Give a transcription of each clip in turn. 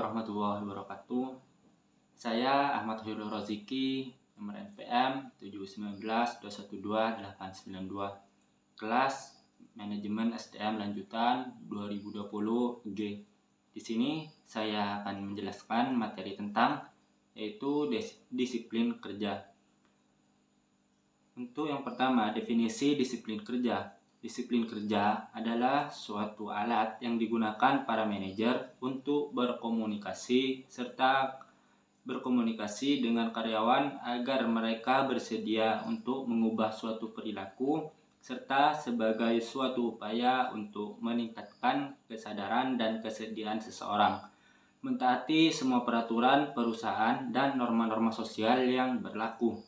warahmatullahi wabarakatuh. Saya Ahmad Khairul Roziki, nomor NPM 719212892, kelas Manajemen SDM Lanjutan 2020 G. Di sini saya akan menjelaskan materi tentang yaitu disiplin kerja. Untuk yang pertama, definisi disiplin kerja. Disiplin kerja adalah suatu alat yang digunakan para manajer untuk berkomunikasi dengan karyawan agar mereka bersedia untuk mengubah suatu perilaku serta sebagai suatu upaya untuk meningkatkan kesadaran dan kesediaan seseorang mentaati semua peraturan perusahaan dan norma-norma sosial yang berlaku.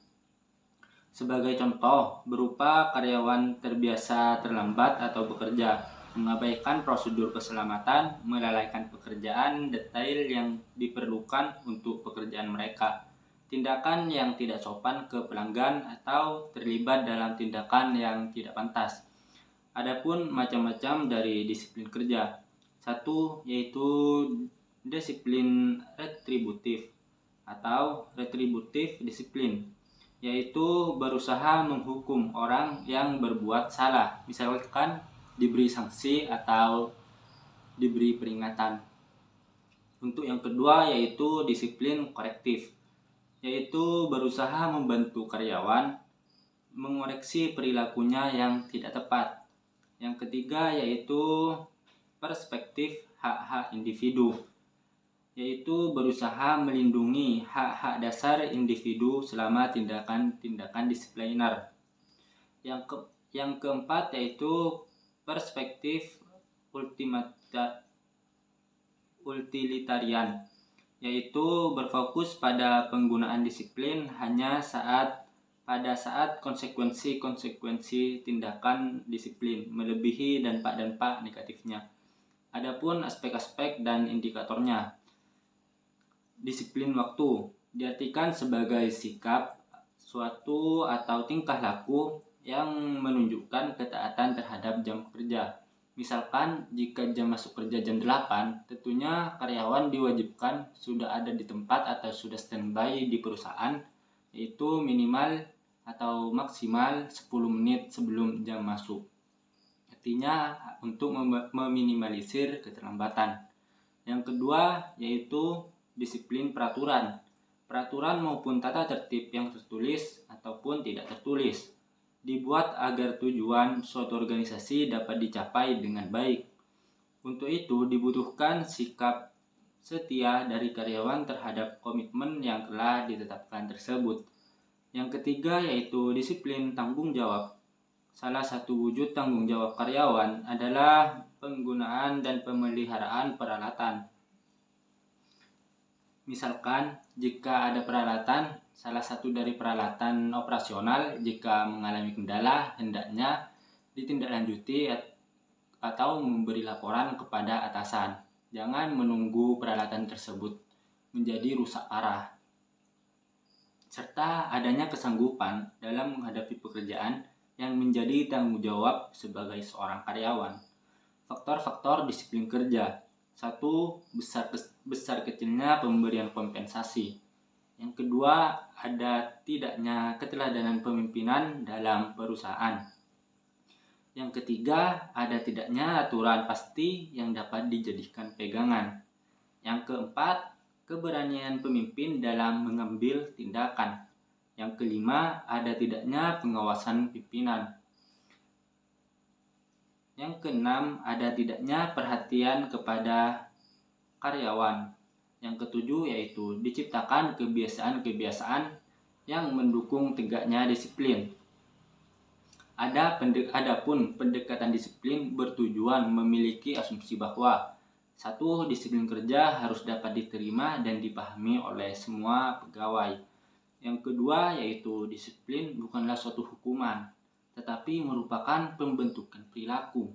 Sebagai contoh, berupa karyawan terbiasa terlambat atau bekerja, mengabaikan prosedur keselamatan, melalaikan pekerjaan detail yang diperlukan untuk pekerjaan mereka, tindakan yang tidak sopan ke pelanggan, atau terlibat dalam tindakan yang tidak pantas. Adapun macam-macam dari disiplin kerja. Satu, yaitu disiplin retributif atau retributif disiplin, yaitu berusaha menghukum orang yang berbuat salah, misalkan diberi sanksi atau diberi peringatan. Untuk yang kedua yaitu disiplin korektif, yaitu berusaha membantu karyawan mengoreksi perilakunya yang tidak tepat. Yang ketiga yaitu perspektif hak-hak individu, yaitu berusaha melindungi hak-hak dasar individu selama tindakan-tindakan disipliner. Yang keempat yaitu perspektif utilitarian, yaitu berfokus pada penggunaan disiplin hanya pada saat konsekuensi tindakan disiplin melebihi dampak-dampak negatifnya. Adapun aspek-aspek dan indikatornya. Disiplin waktu diartikan sebagai sikap, suatu atau tingkah laku yang menunjukkan ketaatan terhadap jam kerja. Misalkan jika jam masuk kerja jam 8, tentunya karyawan diwajibkan sudah ada di tempat atau sudah standby di perusahaan, yaitu minimal atau maksimal 10 menit sebelum jam masuk. Artinya untuk meminimalisir keterlambatan. Yang kedua yaitu disiplin peraturan maupun tata tertib yang tertulis ataupun tidak tertulis dibuat agar tujuan suatu organisasi dapat dicapai dengan baik. Untuk itu dibutuhkan sikap setia dari karyawan terhadap komitmen yang telah ditetapkan tersebut. Yang ketiga yaitu disiplin tanggung jawab. Salah satu wujud tanggung jawab karyawan adalah penggunaan dan pemeliharaan peralatan. Misalkan jika ada peralatan, salah satu dari peralatan operasional jika mengalami kendala hendaknya ditindaklanjuti atau memberi laporan kepada atasan. Jangan menunggu peralatan tersebut menjadi rusak parah. Serta adanya kesanggupan dalam menghadapi pekerjaan yang menjadi tanggung jawab sebagai seorang karyawan. Faktor-faktor disiplin kerja. 1. Besar kecilnya pemberian kompensasi. Yang kedua, ada tidaknya keteladanan pemimpinan dalam perusahaan. Yang ketiga, ada tidaknya aturan pasti yang dapat dijadikan pegangan. Yang keempat, keberanian pemimpin dalam mengambil tindakan. Yang kelima, ada tidaknya pengawasan pimpinan. Yang keenam, ada tidaknya perhatian kepada karyawan. Yang ketujuh yaitu diciptakan kebiasaan-kebiasaan yang mendukung tegaknya disiplin. Adapun pendekatan disiplin bertujuan memiliki asumsi bahwa 1. Disiplin kerja harus dapat diterima dan dipahami oleh semua pegawai. Yang kedua yaitu disiplin bukanlah suatu hukuman, tetapi merupakan pembentukan perilaku.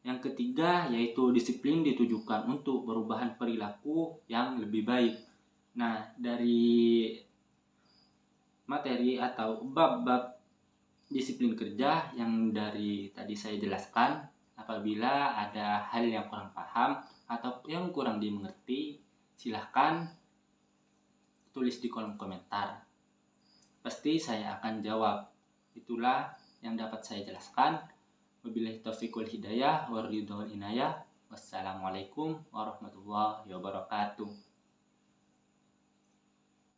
Yang ketiga yaitu disiplin ditujukan untuk perubahan perilaku yang lebih baik. Nah, dari materi atau bab-bab disiplin kerja yang dari tadi saya jelaskan, apabila ada hal yang kurang paham atau yang kurang dimengerti, silahkan tulis di kolom komentar. Pasti saya akan jawab. Itulah yang dapat saya jelaskan. Wabillahi taufiq wal hidayah, waridho wal inayah. Wassalamualaikum warahmatullahi wabarakatuh.